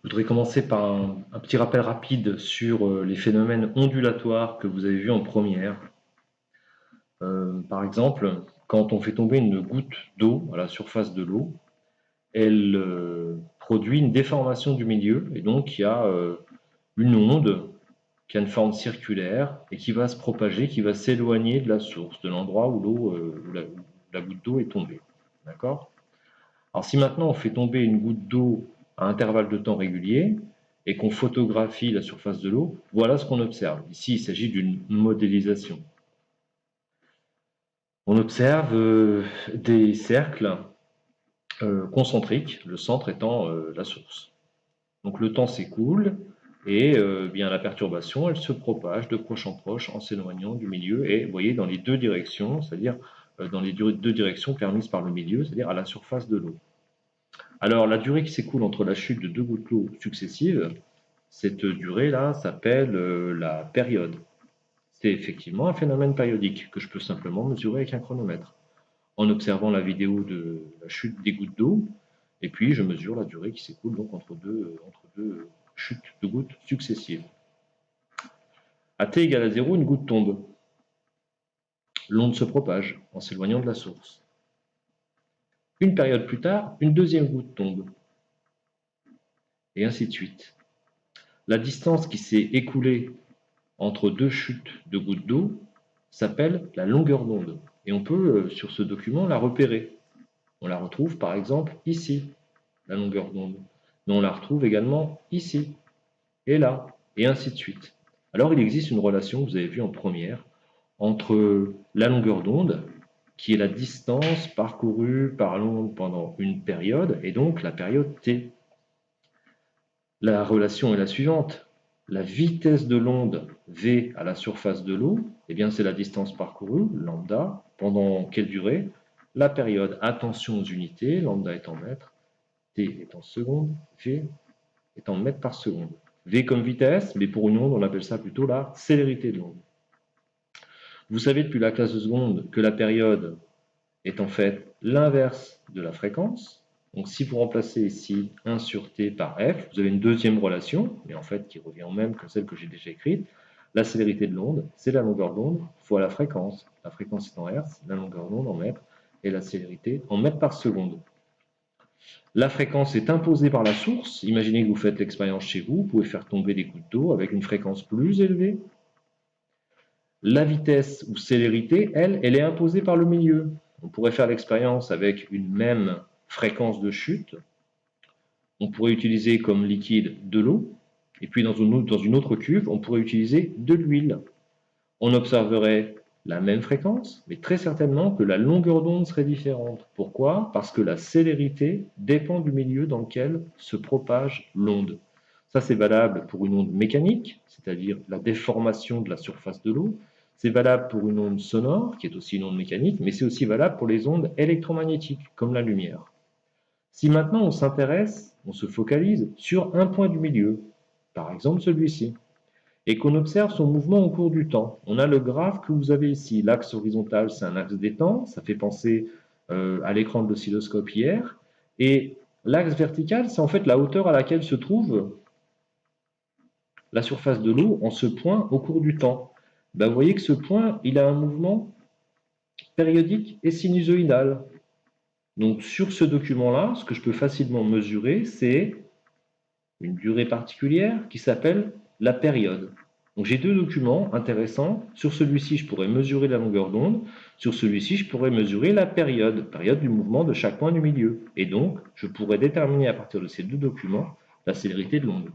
Je voudrais commencer par un petit rappel rapide sur les phénomènes ondulatoires que vous avez vus en première. Par exemple, quand on fait tomber une goutte d'eau à la surface de l'eau, elle produit une déformation du milieu, et donc il y a une onde qui a une forme circulaire et qui va se propager, qui va s'éloigner de la source, de l'endroit où la goutte d'eau est tombée. D'accord? Alors si maintenant on fait tomber une goutte d'eau à intervalles de temps réguliers et qu'on photographie la surface de l'eau, voilà ce qu'on observe. Ici, il s'agit d'une modélisation. On observe des cercles concentriques, le centre étant la source. Donc le temps s'écoule et bien la perturbation, elle se propage de proche en proche en s'éloignant du milieu et vous voyez dans les deux directions, c'est-à-dire dans les deux directions permises par le milieu, c'est-à-dire à la surface de l'eau. Alors, la durée qui s'écoule entre la chute de deux gouttes d'eau successives, cette durée-là s'appelle la période. C'est effectivement un phénomène périodique que je peux simplement mesurer avec un chronomètre. En observant la vidéo de la chute des gouttes d'eau, et puis je mesure la durée qui s'écoule donc entre deux chutes de gouttes successives. À t égale à 0, une goutte tombe. L'onde se propage en s'éloignant de la source. Une période plus tard, une deuxième goutte tombe. Et ainsi de suite. La distance qui s'est écoulée entre deux chutes de gouttes d'eau s'appelle la longueur d'onde. Et on peut, sur ce document, la repérer. On la retrouve par exemple ici, la longueur d'onde. Mais on la retrouve également ici, et là, et ainsi de suite. Alors il existe une relation, que vous avez vue en première, entre la longueur d'onde, qui est la distance parcourue par l'onde pendant une période, et donc la période t. La relation est la suivante. La vitesse de l'onde v à la surface de l'eau, eh bien c'est la distance parcourue, lambda, pendant quelle durée? La période. Attention aux unités, lambda est en mètres, t est en secondes, v est en mètres par seconde. V comme vitesse, mais pour une onde, on appelle ça plutôt la célérité de l'onde. Vous savez depuis la classe de seconde que la période est en fait l'inverse de la fréquence. Donc si vous remplacez ici 1 sur t par f, vous avez une deuxième relation, mais en fait qui revient au même que celle que j'ai déjà écrite. La célérité de l'onde, c'est la longueur d'onde fois la fréquence. La fréquence est en hertz, la longueur d'onde en mètres, et la célérité en mètres par seconde. La fréquence est imposée par la source. Imaginez que vous faites l'expérience chez vous, vous pouvez faire tomber des gouttes d'eau avec une fréquence plus élevée. La vitesse ou célérité, elle est imposée par le milieu. On pourrait faire l'expérience avec une même fréquence de chute. On pourrait utiliser comme liquide de l'eau, et puis dans une autre cuve, on pourrait utiliser de l'huile. On observerait la même fréquence, mais très certainement que la longueur d'onde serait différente. Pourquoi? Parce que la célérité dépend du milieu dans lequel se propage l'onde. Ça, c'est valable pour une onde mécanique, c'est-à-dire la déformation de la surface de l'eau. C'est valable pour une onde sonore, qui est aussi une onde mécanique, mais c'est aussi valable pour les ondes électromagnétiques, comme la lumière. Si maintenant on s'intéresse, on se focalise sur un point du milieu, par exemple celui-ci, et qu'on observe son mouvement au cours du temps, on a le graphe que vous avez ici. L'axe horizontal, c'est un axe des temps, ça fait penser à l'écran de l'oscilloscope hier, et l'axe vertical, c'est en fait la hauteur à laquelle se trouve la surface de l'eau en ce point au cours du temps. Ben, vous voyez que ce point, il a un mouvement périodique et sinusoïdal. Donc sur ce document-là, ce que je peux facilement mesurer, c'est une durée particulière qui s'appelle la période. Donc j'ai deux documents intéressants. Sur celui-ci, je pourrais mesurer la longueur d'onde. Sur celui-ci, je pourrais mesurer la période du mouvement de chaque point du milieu. Et donc, je pourrais déterminer à partir de ces deux documents la célérité de l'onde.